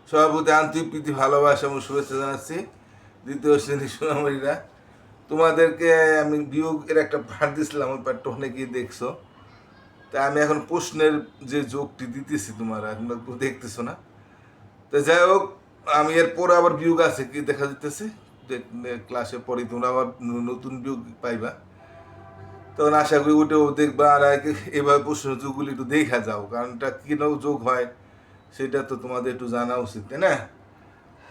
সভাপতি আন্তরিক প্রীতি ভালোবাসা এবং শুভেচ্ছা জানাচ্ছি। দ্বিতীয় শ্রেণী সোনামণিরা, তোমাদেরকে আমি বিয়োগের একটা পাঠ দিয়েছিলাম, ওই পাঠটা অনেকেই দেখছো। তা আমি এখন প্রশ্নের যে যোগটি দিতেছি তোমরা তো দেখতেছো না। তো যাই হোক, আমি এরপর আবার বিয়োগ আছে কি দেখা যেতেছে ক্লাসে পরে তোমরা আবার নতুন বিয়োগ পাইবা। তখন আশা করি ওটাও দেখবা, আর এভাবে প্রশ্ন যোগগুলি একটু দেখা যাও, কারণ এটা কিনাও যোগ হয় সেটা তো তোমাদের একটু জানা উচিত, তাই না?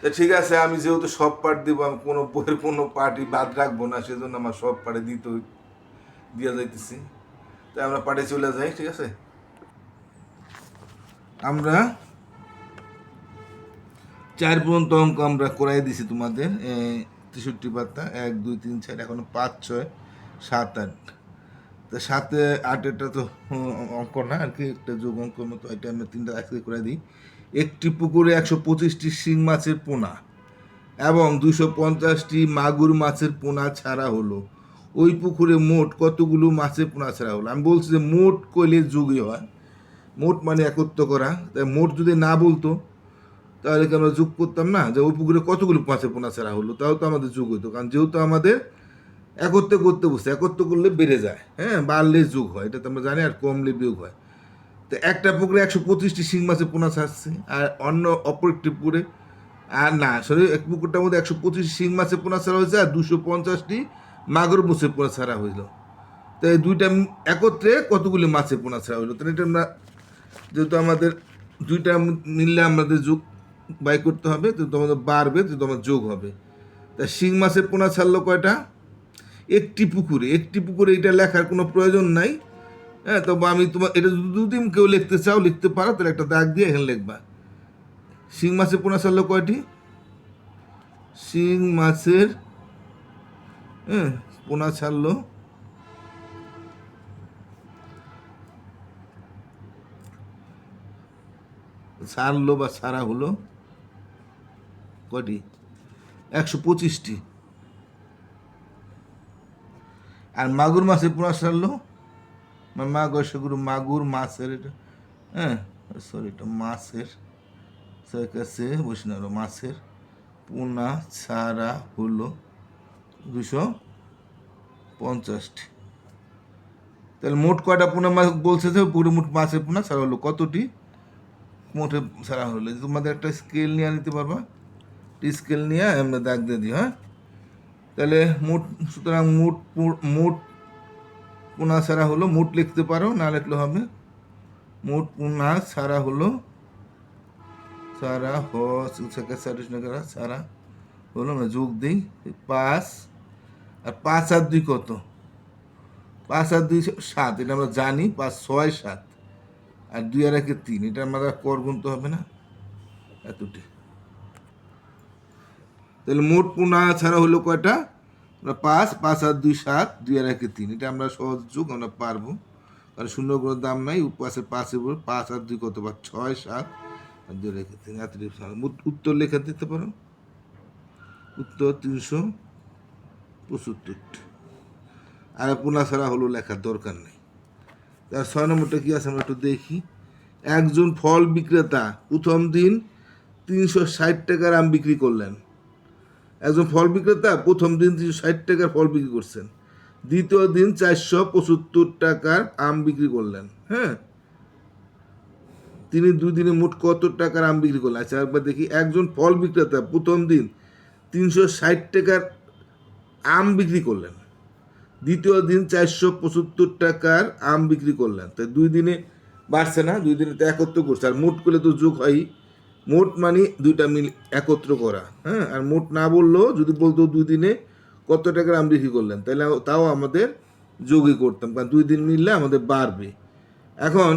তো ঠিক আছে, আমি যেহেতু সব পার্ট দিব, আমি কোনো বইয়ের কোনো পার্টই বাদ রাখবো না, সেজন্য আমার সব পার্টে দিয়ে যাইতেছি। তাই আমরা পার্টে চলে যাই, ঠিক আছে? আমরা 4 পর্যন্ত অঙ্ক আমরা করাই দিছি তোমাদের, 63 পাতা, 1 2 3 4, এখনো 5 6 7 8। তো 7 8 তো অঙ্ক না আর কি, একটা যোগ অঙ্ক মতো। এটা আমরা 3টা একসাথে করে দিই। একটি পুকুরে 125টি শিং মাছের পোনা এবং 250টি মাগুর মাছের পোনা ছাড়া হলো। ওই পুকুরে মোট কতগুলো মাছের পোনা ছাড়া হলো? আমি বলছি যে মোট কইলে যোগই হয়, মোট মানে একত্র করা। তাই মোট যদি না বলতো তাহলে কি আমরা যোগ করতাম না, যে ওই পুকুরে কতগুলো মাছের পোনা ছাড়া হলো, তাও তো আমাদের যোগ হইতো। কারণ যেহেতু আমাদের একত্রে করতে বসে, একত্র করলে বেড়ে যায়, হ্যাঁ, বাড়লে যোগ হয়, এটা তো আমরা জানি, আর কমলে বিয়োগ হয়। তো একটা পুকুরে 125টি শিং মাছের পোনা ছাড়ছে, আর অপর একটি পুকুরে, আর না সরি, এক পুকুরটার মধ্যে 125 শিং মাছের পোনা ছাড়া হয়েছে, আর 250টি মাগুর মাছের পোনা ছাড়া হইলো। তো এই দুইটা একত্রে কতগুলি মাছের পোনা ছাড়া হইলো? তাহলে এটা আমরা, যেহেতু আমাদের দুইটা মিললে আমাদের যোগ বাই করতে হবে, যেহেতু আমাদের বাড়বে, যেহেতু আমার যোগ হবে। তা শিং মাছের পোনা ছাড়লো কয়টা? একটি পুকুরে। একটি পুকুরে এটা লেখার কোনো প্রয়োজন নাই, হ্যাঁ। তবে আমি তোমার এটা যদি কেউ লিখতে চাও লিখতে পারো, তাহলে একটা দাগ দিয়ে এখানে লিখবা। শিং মাছের পোনা ছাড়লো কয়টি? শিং মাছের, হ্যাঁ, পোনা ছাড়লো ছাড়লো বা ছাড়া হলো কয়টি? 125টি। আর মাগুর মাছের পোনা ছাড়লো, মাগুর মাছের, এটা, হ্যাঁ, সরি, এটা মাছের কাছে বসে মাছের পোনা ছাড়া হলো 250টি। তাহলে মোট কয়টা পোনা মাছ বলছে, যে পুরো মোট মাছের পোনা ছাড়া হলো কতটি? মোটে ছাড়া হলো। তোমাদের একটা স্কেল নিয়ে নিতে পারবা, স্কেল নিয়ে আমরা দাগ দিয়ে দিই, হ্যাঁ। তাহলে মোট, সুতরাং মোট পোনা ছাড়া হলো, মোট লিখতে পারো, না লিখলে হবে মোট পোনা ছাড়া হলো, ছাড়া ছাড়া হলো, আমরা যোগ দিই 5, আর 5 আর 2 কত? 5 আর 2 7, এটা আমরা জানি। 5 6 7, আর 2 আর 1 3, এটা আমাদের কর গুনতে হবে না, এতটি। তাহলে মোট পোনা ছাড়া হলো কয়টা? 5, 5 আর 2 7, 2 আর 1 3, এটা আমরা সহজ যোগ আমরা পারবো, কারণ শূন্য কোনো দাম নাই, পাশে 5 আর 2 কত? 6 7, আর 2 আর 1 3, এতটি। উত্তর লেখা দিতে পারো, উত্তর 375। আর পোনা ছাড়া হলো লেখার দরকার নেই। তার 6 নম্বরটা কি আছে আমরা একটু দেখি। একজন ফল বিক্রেতা প্রথম দিন 360 টাকার আম বিক্রি করলেন। একজন ফল বিক্রেতা প্রথম দিন 360 টাকার ফল বিক্রি করছেন, দ্বিতীয় দিন 475 টাকার আম বিক্রি করলেন, হ্যাঁ। তিনি 2 দিনে মোট কত টাকার আম বিক্রি করলেন? আচ্ছা, একবার দেখি। একজন ফল বিক্রেতা প্রথম দিন 360 টাকার আম বিক্রি করলেন, দ্বিতীয় দিন 475 টাকার আম বিক্রি করলেন। তাই 2 দিনে বাড়ছে না, 2 দিনে তো একত্র করছে, আর মোট করলে তো যোগ হয়। মোট মানে দুইটা মিল একত্র করা, হ্যাঁ। আর মোট না বললেও যদি বলতো 2 দিনে কত টাকার আম বিক্রি করলেন, তাহলে তাও আমাদের যোগই করতাম, কারণ 2 দিন মিললে আমাদের বাড়বে। এখন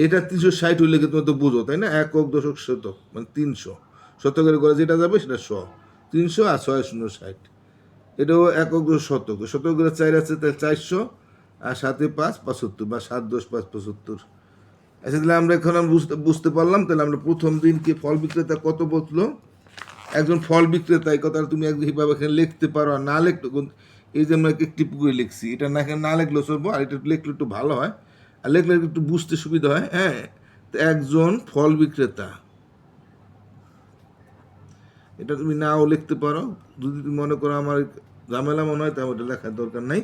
এটা 360 হইলে কি তুমি তো বুঝো, তাই না? একক দশক শতক মানে 300, শতকের করে যেটা যাবে সেটা 100, 300 আর 6 0 60, এটাও একক শতক। শতক করে 4 আছে, তাহলে 400, আর 7 5 75, বা 7 10 5 75। আচ্ছা, তাহলে আমরা এখন বুঝতে পারলাম। তাহলে আমরা প্রথম দিন কি ফল বিক্রেতা কত বললো? একজন ফল বিক্রেতা, এই কথাটা তুমি এইভাবে এখানে লিখতে পারো, আর না লিখলে, এই যে আমরা একটি পুকুরে লিখছি, এটা না এখানে না লিখলেও চলবো, আর এটা লিখলে একটু ভালো হয়, আর লিখলে একটু বুঝতে সুবিধা হয়, হ্যাঁ। তো একজন ফল বিক্রেতা, এটা তুমি নাও লিখতে পারো, যদি তুমি মনে করো আমার ঝামেলা মনে হয় তাহলে ওটা লেখার দরকার নাই।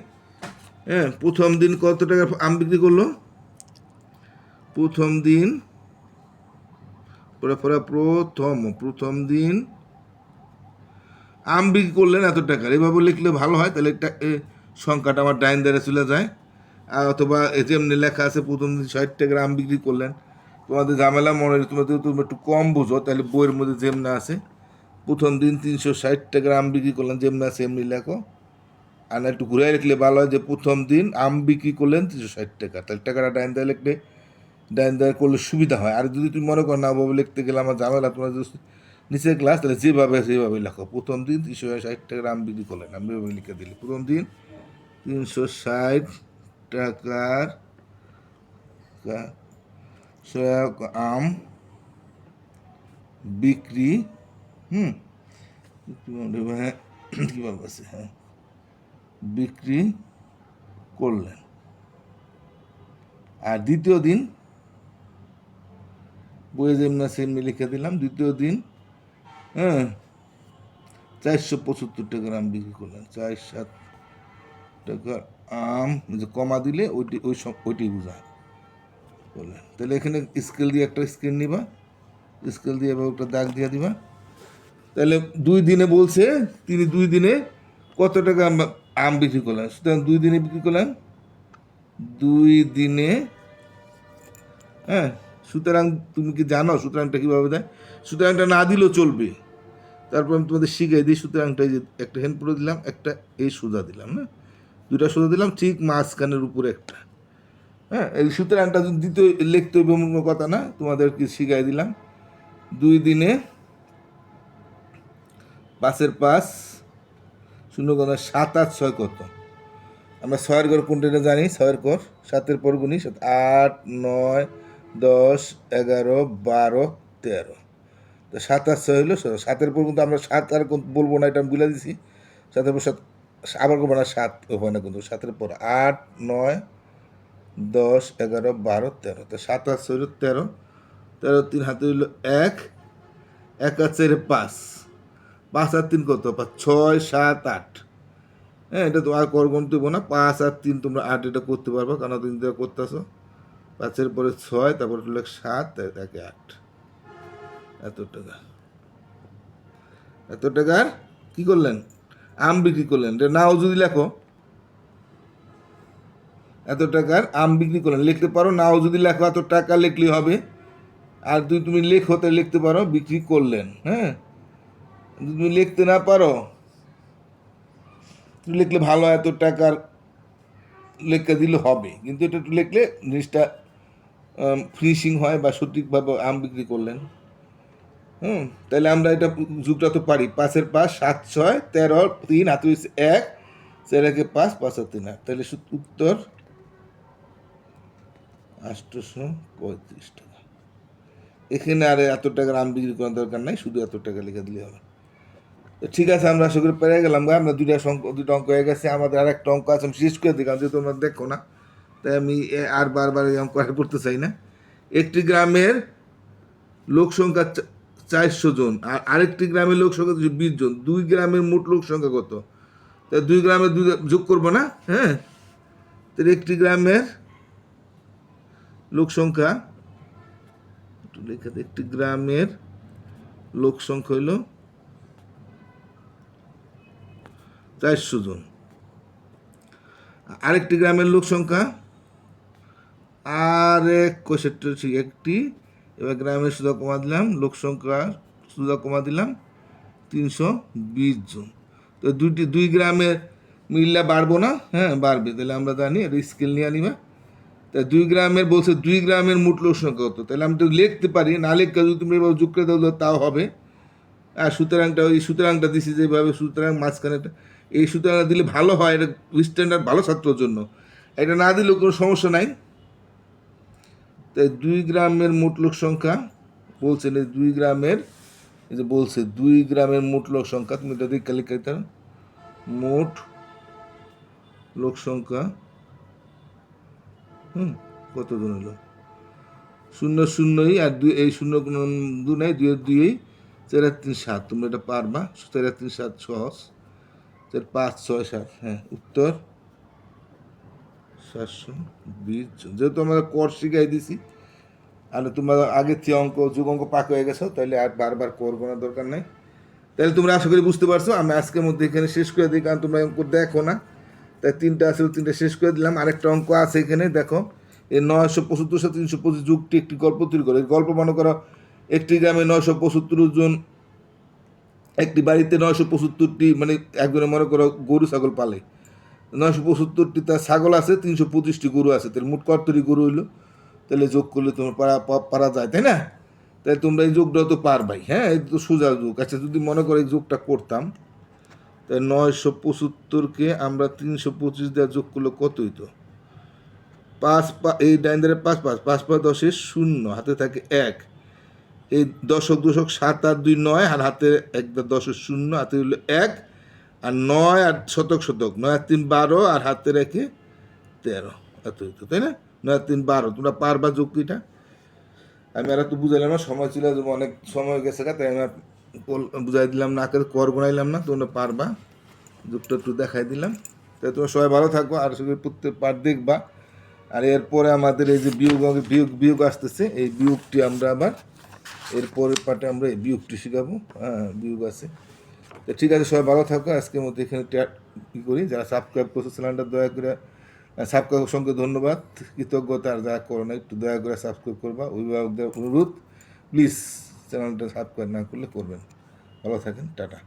হ্যাঁ, প্রথম দিন কত টাকা আম বিক্রি করলো? প্রথম দিন প্রথম দিন আম বিক্রি করলেন এত টাকার, এভাবে লিখলে ভালো হয়, তাহলে একটা সংখ্যাটা আমার ডাইন ধারে চলে যায়। আর অথবা যেমনি লেখা আছে প্রথম দিন 60 টাকার আম বিক্রি করলেন, তোমাদের ঝামেলা মনে হয় তুমি একটু কম বুঝো, তাহলে বইয়ের মধ্যে যেমনি আছে প্রথম দিন 360 টাকার আম বিক্রি করলেন যেমনি আছে এমনি লেখো। আর না একটু ঘুরে লিখলে ভালো হয় যে প্রথম দিন আম বিক্রি করলেন 360 টাকা, তাহলে টাকাটা ডাইন ধারে লিখলে ডাইন ধারে করলে সুবিধা হয়। আর যদি তুমি মনে করো না ওভাবে লিখতে গেলে আমার ঝামেলা, তোমার নিচের ক্লাস, তাহলে যেভাবে সেভাবে লেখো প্রথম দিন 360 টাকার আম বিক্রি করলেন, আমি এভাবে লিখে দিলি প্রথম দিন 360 টাকার আম বিক্রি, কীভাবে আছে, হ্যাঁ, বিক্রি করলেন। আর দ্বিতীয় দিন বইয়ে যেমন সেমনি লিখে দিলাম, দ্বিতীয় দিন 475 টাকার আম বিক্রি করলেন, 47 টাকার আম, যে কমা দিলে ওইটাই বোঝায় করলেন। তাহলে এখানে স্কেল দিয়ে একটা স্কেল নিবা, স্কেল দিয়ে এবার একটা দাগ দিয়ে দিবা। তাহলে 2 দিনে বলছে তিনি 2 দিনে কত টাকা আম বিক্রি করলেন, সুতরাং 2 দিনে বিক্রি করলেন 2 দিনে। হ্যাঁ, সুতরাং তুমি কি জানো সুতরাংটা কীভাবে দেয়? সুতরাংটা না দিলেও চলবে, তারপর আমি তোমাদের শিখাই দিই। সুতরাংটা যে একটা হ্যান্ড পুরো দিলাম, একটা এই সোজা দিলাম, না 2টা সোজা দিলাম, ঠিক মাঝখানের উপরে একটা। হ্যাঁ, এই সুতরাংটা যদি দিতে লিখতে হইবে কোনো কথা না, তোমাদেরকে শিখাই দিলাম। 2 দিনে 5-এর 5 শূন্য কত, 7 আর 6 কত? আমরা 6-এর ঘর কোনটা জানি, 6-এর ঘর 7-এর পর গুণি 7, 8, 9, 10, 11, 12, 13। তো 7 আর 6 হইলো 7-এর পর কিন্তু আমরা 7 আর বলবো না, এটা আমি বলে দিছি। 7-এর পর 7 আবার করবো না, 7 হয় না কিন্তু 7-এর পর 8, 9, 10, 11, 12, 13। তো 7 আর 6 হইলো 13, 13 3 হাতে হইলো 1, 1 আর 4 5, 5 আর 3 কত? 6, 7, 8। হ্যাঁ, এটা তো আর কর গুনতে হবো না, 5 আর 3 তোমরা 8 এটা করতে পারবো, কারণ তুমি তো করতেছো। 5-এর পরে 6, তারপরে হলো 7, 1 8। এত টাকার কি করলেন? আম বিক্রি করলেন। এটা নাও যদি লেখো, এত টাকার আম বিক্রি করলেন লিখতে পারো, নাও যদি লেখো এত টাকা লিখলেই হবে। আর তুমি লেখো তাহলে লিখতে পারো বিক্রি করলেন। হ্যাঁ, যদি তুমি লিখতে না পারো, তুমি লিখলে ভালো, এত টাকার লেখা দিলে হবে, কিন্তু এটা একটু লিখলে জিনিসটা ফিনিশিং হয় বা সঠিকভাবে আম বিক্রি করলেন। তাহলে আমরা এটা যুগটা তো পারি, 5-এর 5, 7, 6, 13, 3 হাতে 1, 4 একে 5, 5 আর 3 8, তাহলে উত্তর 835 টাকা। এখানে আর এত টাকার আম বিক্রি করার দরকার নাই, শুধু এত টাকা লিখে দিলে হবে। তো ঠিক আছে, আমরা আশা করি পেরে গেলাম। আমরা দুইটা অঙ্ক হয়ে গেছে, আমাদের আর একটা অঙ্ক আছে, আমি শেষ করে দিই, কারণ যেহেতু তোমরা দেখো না, তাই আমি আর বারবার এই অঙ্ক আর করতে চাই না। একটি গ্রামের লোক সংখ্যা 400 জন, আর আরেকটি গ্রামের লোক সংখ্যা 20 জন, 2 গ্রামের মোট লোক সংখ্যা কত? তাই 2 গ্রামের 2 যোগ করবো না? হ্যাঁ, তাহলে একটি গ্রামের লোক সংখ্যা, একটু লেখা, একটি গ্রামের লোক সংখ্যা হইল 400 জন, আরেকটি গ্রামের লোক সংখ্যা একটি, এবার গ্রামের সুদা কমা দিলাম, লোক সংখ্যা সুদা কমা দিলাম 320 জন। তো 2 গ্রামের মিললে বাড়বো না? হ্যাঁ, বাড়বে। তাহলে আমরা জানি এটা স্কেল নিয়ে আনিবা। তাই 2 গ্রামের বলছে 2 গ্রামের মোট লোক সংখ্যা কত? তাহলে আমি তো লিখতে পারি, না লিখতে যদি তুমি এবার যোগ করে দাও তাও হবে। আর সুতরাংটা ওই সুতরাংটা দিছি যেভাবে, সুতরাং মাঝখানে এই সুতরাং দিলে ভালো হয়, এটা স্ট্যান্ডার্ড ভালো ছাত্রের জন্য। এটা না দিলেও কোনো সমস্যা নাই। তাই 2 গ্রামের মোট লোক সংখ্যা বলছেন, এই 2 গ্রামের, এই যে বলছে 2 গ্রামের মোট লোক সংখ্যা, তুমি এটা দেখে লিখতে মোট লোক সংখ্যা কতজন হলো? 0 0ই, আর 2 এই 0 কোনো 2 নাই, 2 এর 2 4 আর 3 7, তুমি এটা পারবা। 4 আর 3 7 সহজ। 4 5 6 7, হ্যাঁ উত্তর 720 জন। যেহেতু আমরা কর শিখাই দিছি, আর তোমরা আগের চেয়ে যুগ অঙ্ক পাক হয়ে গেছো, তাহলে আর বারবার করবো না, দরকার নাই। তাহলে তোমরা আশা করি বুঝতে পারছো। আমি আজকের মধ্যে এখানে শেষ করে দিই, কারণ তোমরা অঙ্ক দেখো না। তাই 3টা আছে, 3টা শেষ করে দিলাম। আরেকটা অঙ্ক আছে এখানে, দেখো এই 975 সাথে 325 যুগটি একটি গল্প তৈরি করো। এই গল্প মনে করো, একটি গ্রামে 975 জন, একটি বাড়িতে 975টি, মানে একজনে মনে করো গরু ছাগল পালে। 975টি তার ছাগল আছে, 325টি গরু আছে, তাহলে মোট কতটি গরু হইলো? তাহলে যোগ করলে তোমার পারা যায়, তাই না? তাই তোমরা এই যোগটাও তো পারবাই, হ্যাঁ এই তো সোজা যোগ। আচ্ছা, যদি মনে করো এই যোগটা করতাম, তাই 975কে আমরা 325 দেওয়া যোগ করলে কত হইতো? 5 এই ডাইন ধারে 5 5 5 5 10 শূন্য, হাতে থাকে 1। এই দশক 7 আর 2 9, আর হাতে 1 10 শূন্য, হাতে হইলো 1। আর 9 আর শতক 9 আর 3 12, আর হাতে রেখে 13, এত হইতো, তাই না? 9 আর 3 12। তোমরা পারবা যোগ কিটা? আমি আর একটু বুঝাইলাম না, সময় ছিল, অনেক সময় গেছে, তাই আমি বুঝাই দিলাম না, আগে কর বানাইলাম না। তোমরা পারবা, যুগটা একটু দেখাই দিলাম। তাই তোমরা সবাই ভালো থাকবো, আর সঙ্গে প্রত্যেক পাঠ দেখবা। আর এরপরে আমাদের এই যে বিয়োগ আসতেছে, এই বিয়োগটি আমরা আবার এরপরের পাঠে আমরা এই বিয়োগটি শিখাবো। হ্যাঁ, বিয়োগ আছে। তো ঠিক আছে, সবাই ভালো থাকো। আজকের মধ্যে এখানে কী করি, যারা সাবস্ক্রাইব করছে চ্যানেলটা দয়া করে সাবস্ক্রাইব, সঙ্গে ধন্যবাদ, কৃতজ্ঞতা। আর যারা করো না, একটু দয়া করে সাবস্ক্রাইব করবা, অভিভাবকদের অনুরোধ, প্লিজ চ্যানেলটা সাবস্ক্রাইব না করলে করবেন। ভালো থাকেন, টাটা।